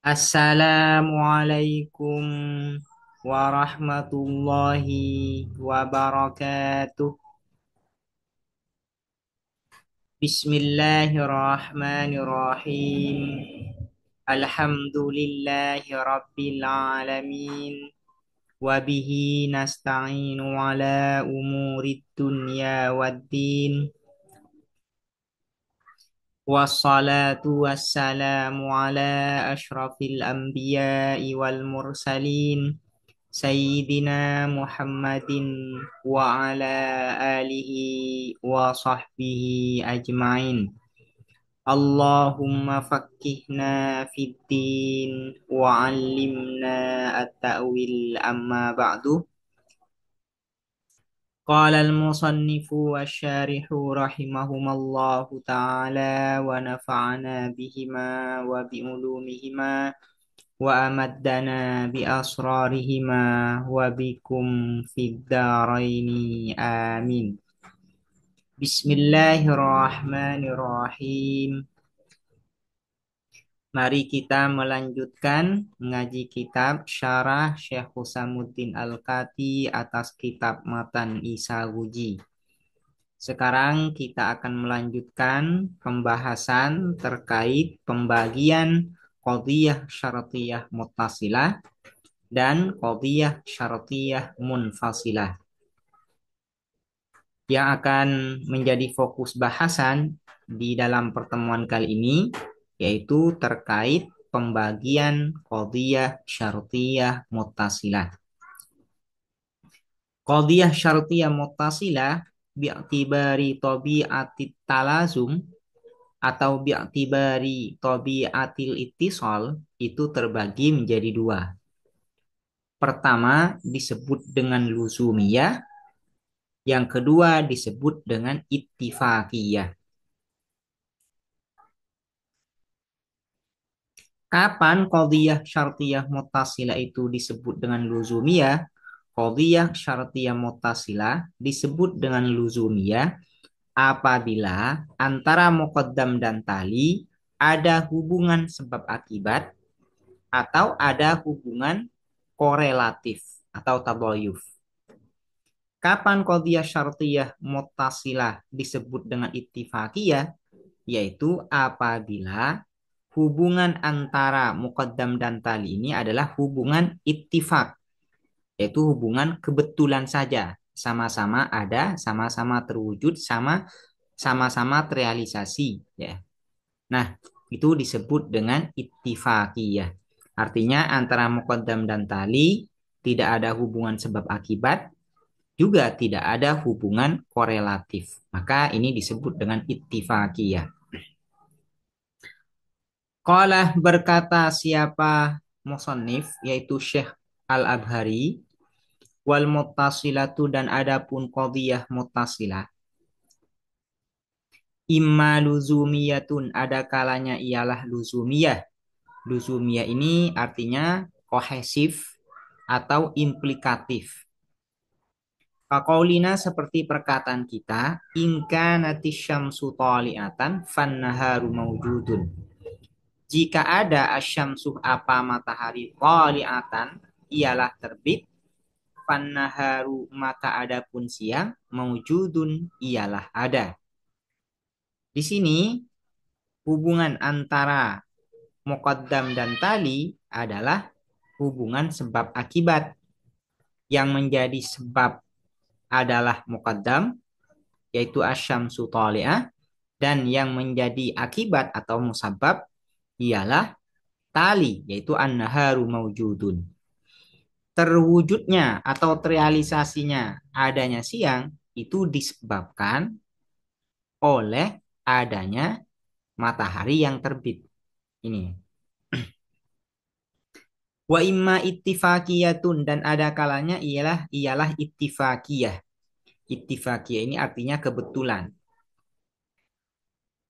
Assalamualaikum warahmatullahi wabarakatuh. Bismillahirrahmanirrahim. Alhamdulillahi rabbil alamin. Wabihi nasta'inu ala umurid dunya waddin. Wassalatu wassalamu ala ashrafil anbiya'i wal mursalin. Sayyidina Muhammadin wa ala alihi wa sahbihi ajmain. Allahumma fakkihna fid din wa 'allimna at-ta'wil amma ba'du. Qala al-musannifu wasy-syarihu rahimahumallahu ta'ala wa nafa'ana bihima wa bi ulumihima wa amaddana bi asrarihima wa bikum fid dharaini amin. Bismillahirrahmanirrahim. Mari kita melanjutkan mengaji kitab Syarah Syekh Husamuddin Al-Kati atas kitab Matan Isaruji. Sekarang kita akan melanjutkan pembahasan terkait pembagian qadhiyah syartiyah muttasilah dan qadhiyah syartiyah munfasilah. Yang akan menjadi fokus bahasan di dalam pertemuan kali ini yaitu terkait pembagian qadhiyah syartiyah muttasilah. Qadhiyah syartiyah muttasilah bi'tibari tabi'atit talazum atau bi'tibari tabi'atil ittisal itu terbagi menjadi dua. Pertama disebut dengan luzumiyah, yang kedua disebut dengan ittifaqiyah. Kapan qadhiyah syartiyah muttasilah itu disebut dengan luzumiyah? Qadhiyah syartiyah muttasilah disebut dengan luzumiyah apabila antara muqaddam dan tali ada hubungan sebab akibat atau ada hubungan korelatif atau tadayuf. Kapan qadhiyah syartiyah muttasilah disebut dengan ittifaqiyah? Yaitu apabila hubungan antara muqaddam dan tali ini adalah hubungan ittifaq, yaitu hubungan kebetulan saja, sama-sama ada, sama-sama terwujud, sama-sama terrealisasi, ya. Nah, itu disebut dengan ittifaqiyah. Artinya antara muqaddam dan tali tidak ada hubungan sebab akibat, juga tidak ada hubungan korelatif. Maka ini disebut dengan ittifaqiyah. Qalah berkata siapa musannif yaitu Syekh Al-Abhari, wal muttasilatu dan adapun qadhiyah muttasilah imma luzumiyatun ada kalanya ialah luzumiyah. Luzumiyah ini artinya kohesif atau implikatif. Faqaulina seperti perkataan kita, ingka natis syamsu tali'atan fannaharu maujudun. Jika ada asyamsu apa matahari tali'atan ialah terbit, fannaharu maka adapun siang maujudun ialah ada. Di sini hubungan antara muqaddam dan tali adalah hubungan sebab akibat. Yang menjadi sebab adalah muqaddam yaitu asyamsu tali'ah, dan yang menjadi akibat atau musabab ialah tali yaitu an-naharu maujudun. Terwujudnya atau terrealisasinya adanya siang itu disebabkan oleh adanya matahari yang terbit. Ini. Wa imma ittifaqiyatun dan ada kalanya ialah ittifaqiyah. Ittifaqiyah ini artinya kebetulan.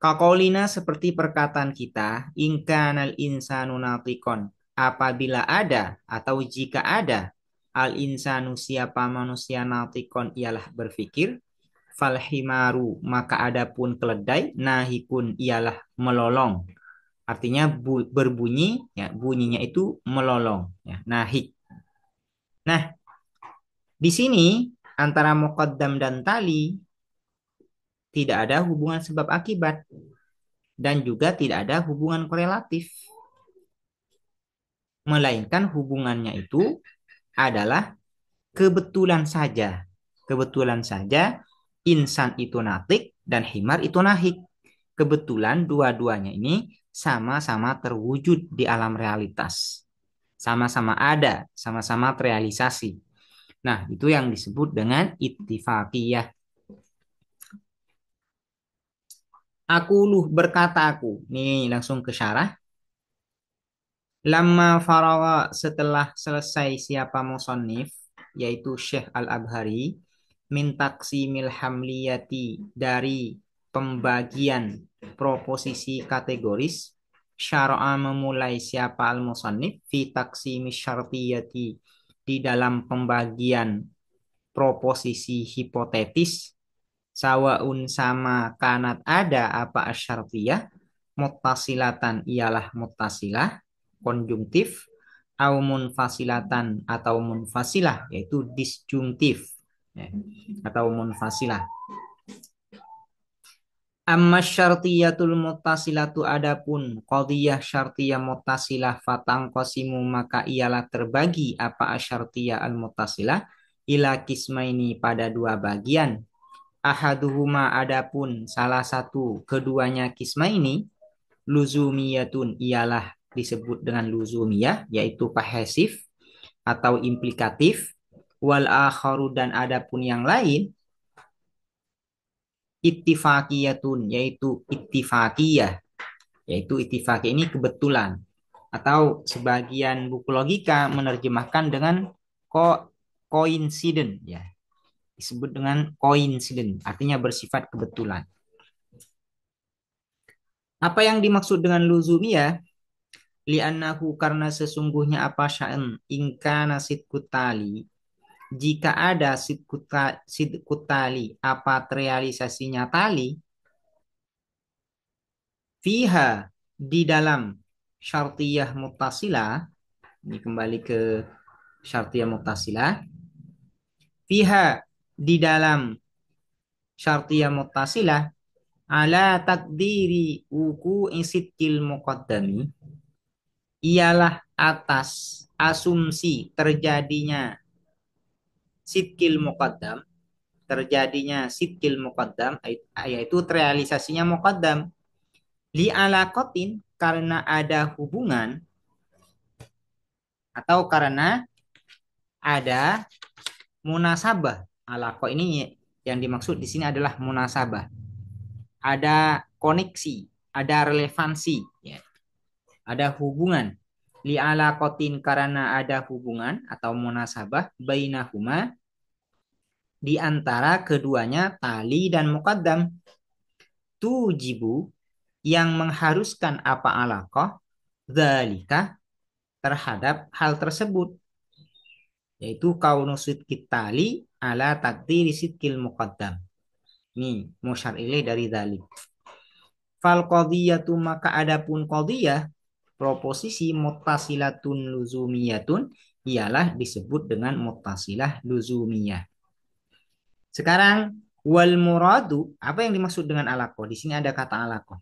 Kaqaulina seperti perkataan kita, in kanal insanu natiqon. Apabila ada atau jika ada al insanu siapa manusia natiqon ialah berfikir, falhimaru maka adapun keledai nahikun ialah melolong Artinya berbunyi, ya bunyinya itu melolong, ya. Nahik. Nah, di sini antara muqaddam dan tali tidak ada hubungan sebab akibat dan juga tidak ada hubungan korelatif, melainkan hubungannya itu adalah kebetulan saja. Kebetulan saja insan itu natik dan himar itu nahik. Kebetulan dua-duanya ini sama-sama terwujud di alam realitas. Sama-sama ada, sama-sama terrealisasi. Nah, itu yang disebut dengan ittifaqiyah. Aku luh berkata aku. Nih langsung ke syarah. Lama farawa setelah selesai siapa musannif yaitu Syekh Al-Abhari min taqsimil hamliyati dari pembagian proposisi kategoris syara'a memulai siapa al-musannif fi taqsimi syartiyati di dalam pembagian proposisi hipotetis sawaun sama kanat ada apa asyartiyah muttasilatan ialah muttasilah konjungtif au munfasilatan atau munfasilah yaitu disjungtif, ya, atau munfasilah. Amma syartiyatul muttasilatu adapun qadiyah syartiyah muttasilah fatang qasimu maka ialah terbagi apa asyartiyah al muttasilah ila kismaini pada dua bagian. Ahaduhuma adapun salah satu keduanya kisma ini luzumiyatun ialah disebut dengan luzumiyah yaitu kohesif atau implikatif, wal akharu dan adapun yang lain ittifaqiyatun yaitu ittifaqiyah ini kebetulan atau sebagian buku logika menerjemahkan dengan coincident, ya, disebut dengan coincident artinya bersifat kebetulan. Apa yang dimaksud dengan luzumiyah? Li'annahu karena sesungguhnya apa sya'an ingkana sidkutali jika ada sidkutali apa terrealisasinya tali fiha di dalam syartiyah muttasilah, ini kembali ke syartiyah muttasilah, fiha di dalam syartiyah muttasilah ala takdiri uku insidkil muqaddami ialah atas asumsi terjadinya sidkil muqaddam, yaitu terrealisasinya muqaddam li alaqatin karena ada hubungan atau karena ada munasabah. Alaqah ini yang dimaksud di sini adalah munasabah. Ada koneksi, ada relevansi, ya. Ada hubungan. Li alaqatin karena ada hubungan atau munasabah bainahuma di antara keduanya tali dan muqaddam tujibu yang mengharuskan apa alaqah dzalika terhadap hal tersebut yaitu kaunusid kitali ala takdiri sidkil muqaddam. Ini musyar ilaih dari dzalik. Fal qadiyatu maka adapun qadiyah proposisi muttasilatun luzumiyatun ialah disebut dengan muttasilah luzumiyah. Sekarang wal muradu, apa yang dimaksud dengan alaqah? Di sini ada kata alaqah.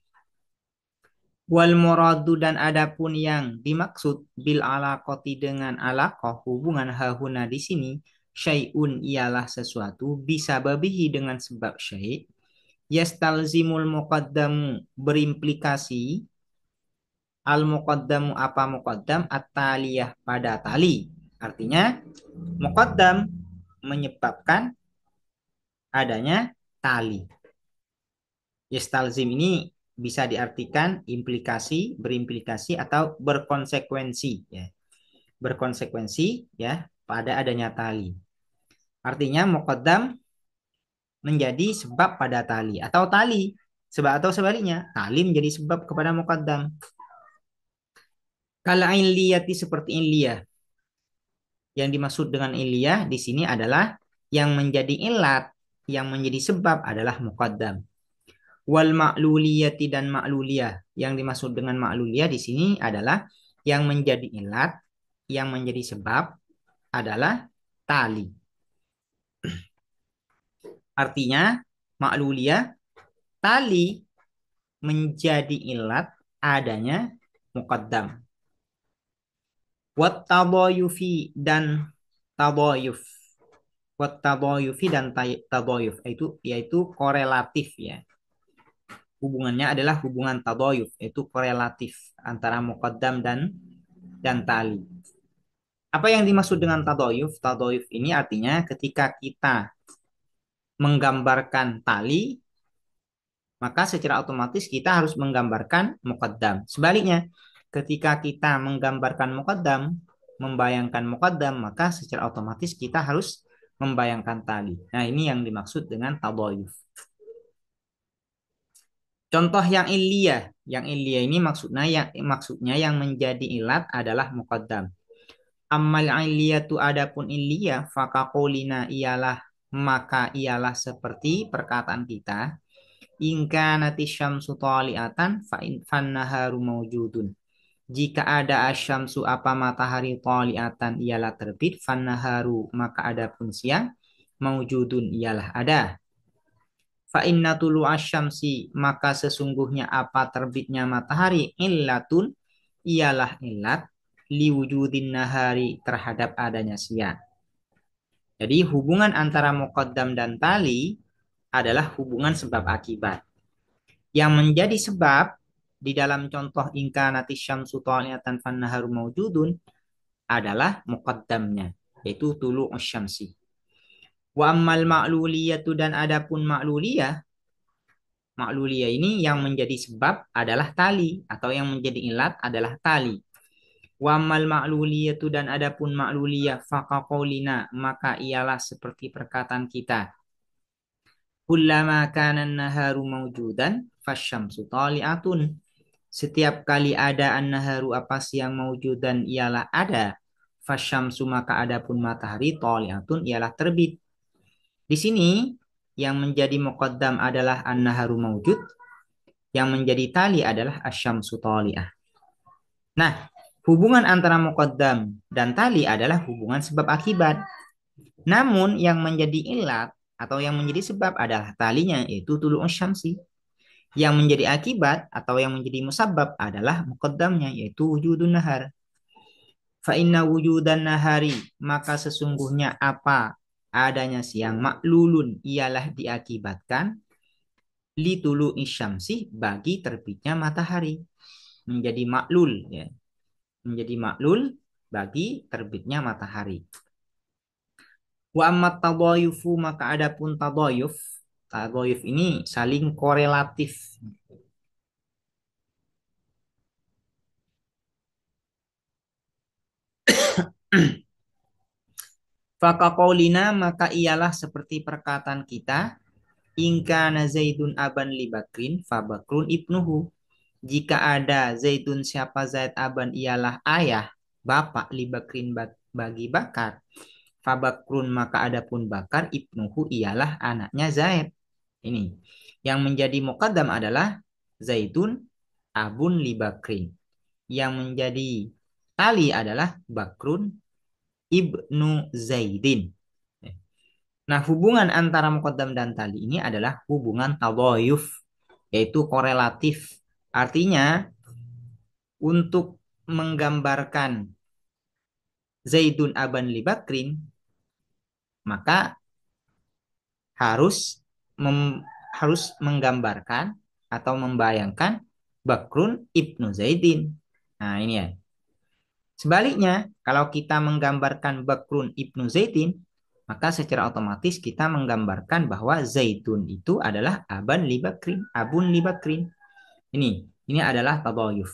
Wal muradu dan adapun yang dimaksud bil alaqati dengan alaqah hubungan hahuna di sini syai'un ialah sesuatu bisa babihi dengan sebab syai' yastalzimul muqaddamu berimplikasi al muqaddamu apa muqaddam at-taliyah pada tali. Artinya muqaddam menyebabkan adanya tali. Yastalzim ini bisa diartikan implikasi, berimplikasi atau berkonsekuensi, ya. Berkonsekuensi, ya, pada adanya tali. Artinya muqaddam menjadi sebab pada tali atau tali sebab atau sebaliknya, tali menjadi sebab kepada muqaddam. Kala iliyati seperti iliyah. Yang dimaksud dengan iliyah di sini adalah yang menjadi ilat, yang menjadi sebab adalah muqaddam. Wal ma'luliyati dan ma'luliyah. Yang dimaksud dengan ma'luliyah di sini adalah yang menjadi ilat, yang menjadi sebab adalah tali. Artinya ma'luliyah tali menjadi ilat adanya muqaddam. Wat tadoyufi dan tadoyuf. Wat tadoyufi dan tadoyuf yaitu korelatif ya. Hubungannya adalah hubungan tadoyuf, yaitu korelatif antara muqaddam dan tali. Apa yang dimaksud dengan tadoyuf? Tadoyuf ini artinya ketika kita menggambarkan tali, maka secara otomatis kita harus menggambarkan muqaddam. Sebaliknya, ketika kita menggambarkan muqaddam, membayangkan muqaddam, maka secara otomatis kita harus membayangkan tali. Nah, ini yang dimaksud dengan tadoyuf. Contoh yang illiyah ini maksudnya yang menjadi ilat adalah muqaddam. Ammal illiyatu adapun illiyah faqaqulina ialah seperti perkataan kita ingka nati syamsu taliatan fannaharu mawjudun. Jika ada asyamsu apa matahari taliatan ialah terbit fannaharu maka adapun siang mawjudun ialah ada. Fa inna tulu asyamsi maka sesungguhnya apa terbitnya matahari illatun ialah illat liwujudin nahari terhadap adanya siang. Jadi hubungan antara muqaddam dan tali adalah hubungan sebab akibat. Yang menjadi sebab di dalam contoh ingka nati syamsu taliatan fannaharu mawjudun adalah muqaddamnya yaitu tulu asyamsi. Wa ammal ma'luliyatu dan adapun ma'luliyah. Makluliyah ini yang menjadi sebab adalah tali atau yang menjadi ilat adalah tali. Wamal makluliyatu dan adapun makluliyah faqaqaulina maka ialah seperti perkataan kita. Kullama kana naharu mawjudan fasyamsu tali'atun. Setiap kali ada an-naharu apa siang mawjudan ialah ada. Fasyamsu maka adapun matahari tali'atun ialah terbit. Di sini yang menjadi muqaddam adalah an-naharu mawjud. Yang menjadi tali adalah asyamsu tali'ah. Nah, hubungan antara muqaddam dan tali adalah hubungan sebab akibat. Namun yang menjadi ilat atau yang menjadi sebab adalah talinya yaitu tulu syamsi. Yang menjadi akibat atau yang menjadi musabab adalah muqaddamnya yaitu wujudun nahar. Fa inna wujudan nahari maka sesungguhnya apa adanya siang maklulun ialah diakibatkan litulu isyamsi bagi terbitnya matahari menjadi maklul ya menjadi maklul bagi terbitnya matahari. Wa ammat tadayufu maka adapun tadayuf ini saling korelatif. Faqaqaulina maka ialah seperti perkataan kita ingka Zaidun aban li Bakrin fabakrun ibnuhu. Jika ada Zaidun siapa Zaid aban ialah ayah bapak li Bakrin bagi Bakar. Fabakrun maka adapun Bakar ibnuhu ialah anaknya Zaid. Ini yang menjadi muqaddam adalah Zaidun abun li Bakrin. Yang menjadi tali adalah Bakrun ibnu Zaidin. Nah, hubungan antara muqaddam dan tali ini adalah hubungan tadayuf, yaitu korelatif. Artinya, untuk menggambarkan Zaidun aban li Bakrin, maka harus harus menggambarkan atau membayangkan Bakrun ibnu Zaidin. Nah, ini ya. Sebaliknya, kalau kita menggambarkan Bakrun ibnu Zaidin, maka secara otomatis kita menggambarkan bahwa Zaidun itu adalah aban li Bakrin, abun li Bakrin. Ini adalah tadayuf.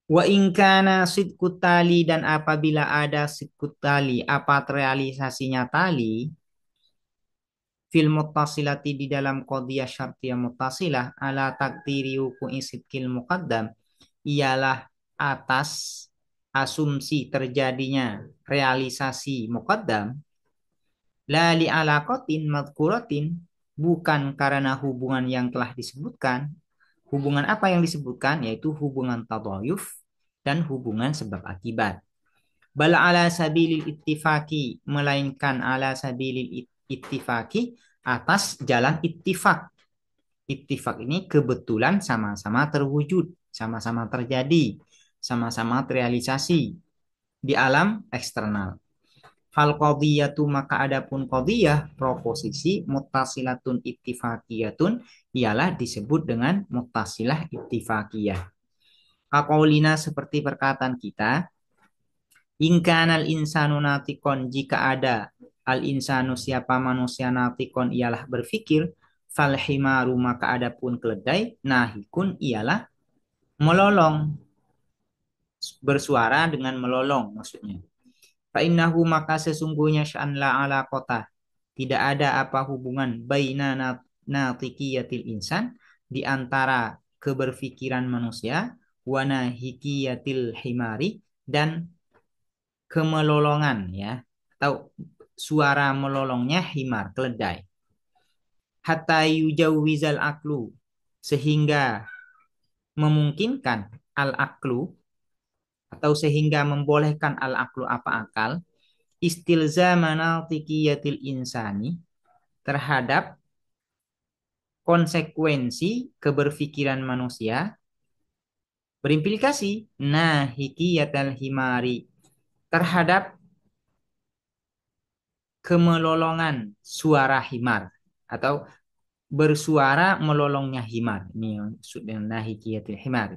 Wa in kana sidqut tali dan apabila ada sidqut tali, apa realisasinya tali fil muttasilati di dalam qadhiyah syartiyah muttasilah ala takdiri wuqu'i sidqil muqaddam ialah atas asumsi terjadinya realisasi muqaddam la li alaqatin madhkuratin bukan karena hubungan yang telah disebutkan. Hubungan apa yang disebutkan? Yaitu hubungan tadayuf dan hubungan sebab akibat. Bal ala sabilil ittifaqi, melainkan ala sabilil ittifaqi, atas jalan ittifaq. Ittifaq ini kebetulan sama-sama terwujud, sama-sama terjadi, sama-sama terrealisasi di alam eksternal. Fal qadiyatu, maka adapun qadiyah proposisi muttasilatun ittifaqiyatun ialah disebut dengan muttasilah ittifaqiyah. Kaqaulina, seperti perkataan kita, ingkanal insanu natikon, jika ada al insanu, siapa manusia, natikon ialah berfikir, fal himaru, maka adapun keledai, nahikun ialah melolong, bersuara dengan melolong maksudnya. Fa'innahu, maka sesungguhnya sya'an la ala kota, tidak ada apa hubungan baina natikiyatil insan, di antara keberfikiran manusia, wa nahikiyatil himari, dan kemelolongan ya, atau suara melolongnya himar, keledai. Hatta yujawizal aklu, sehingga memungkinkan al aklu, atau sehingga membolehkan al aklu, apa akal, istilzama natikiyatil insani, terhadap konsekuensi keberfikiran manusia, berimplikasi nahikiyatal himari, terhadap kemelolongan suara himar, atau bersuara melolongnya himar. Ini yang maksud dengan nahikiyatil himar.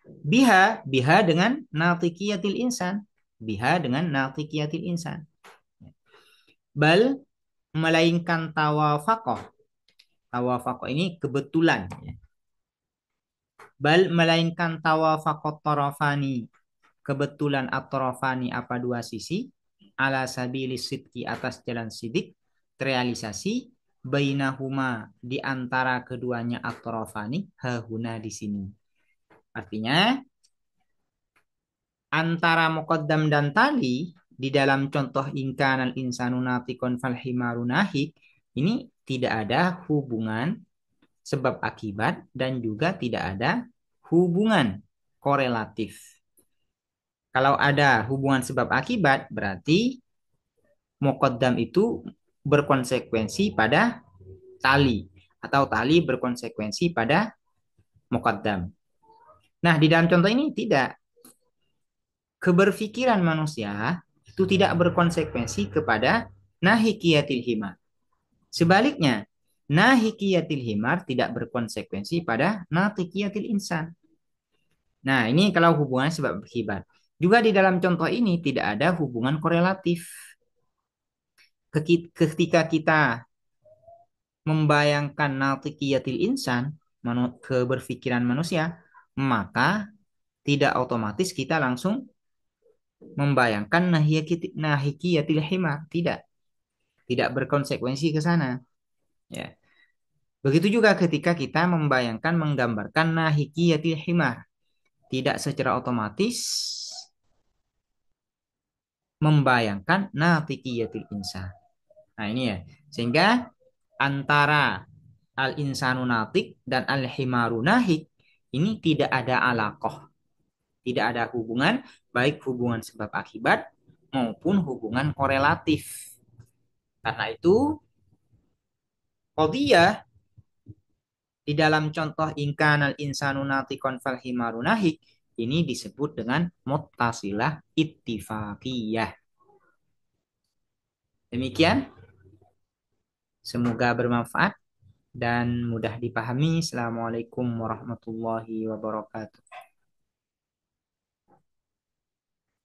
Biha dengan natikiyatil insan. Biha dengan natikiyatil insan. Bal, melainkan tawafakoh. Tawafakoh ini kebetulan. Bal, melainkan tawafakoh tarafani, kebetulan at-tarafani, apa dua sisi, ala sabili sidki, atas jalan sidik, terrealisasi, bainahuma, di antara keduanya, at-tarafani, hahuna, di sini. Artinya, antara muqaddam dan tali di dalam contoh ingkanal insanu natikon fal himaru nahik, ini tidak ada hubungan sebab akibat dan juga tidak ada hubungan korelatif. Kalau ada hubungan sebab akibat, berarti muqaddam itu berkonsekuensi pada tali, atau tali berkonsekuensi pada muqaddam. Nah, di dalam contoh ini tidak. Keberfikiran manusia itu tidak berkonsekuensi kepada nahikiyatil himar. Sebaliknya, nahikiyatil himar tidak berkonsekuensi pada natikiyatil insan. Nah, ini kalau hubungan sebab akibat. Juga di dalam contoh ini tidak ada hubungan korelatif. Ketika kita membayangkan natikiyatil insan, keberfikiran manusia, maka tidak otomatis kita langsung membayangkan nahikiyatil himar. Tidak berkonsekuensi ke sana. Ya. Begitu juga ketika kita membayangkan, menggambarkan nahikiyatil himar, tidak secara otomatis membayangkan natikiyatil insan. Nah ini ya, sehingga antara al-insanu natik dan al-himaru nahik ini tidak ada alaqoh, tidak ada hubungan, baik hubungan sebab akibat maupun hubungan korelatif. Karena itu qadiyah di dalam contoh ingkanal insanu natikon fal himaru nahik ini disebut dengan muttasilah ittifaqiyah. Demikian, semoga bermanfaat dan mudah dipahami. Assalamualaikum warahmatullahi wabarakatuh.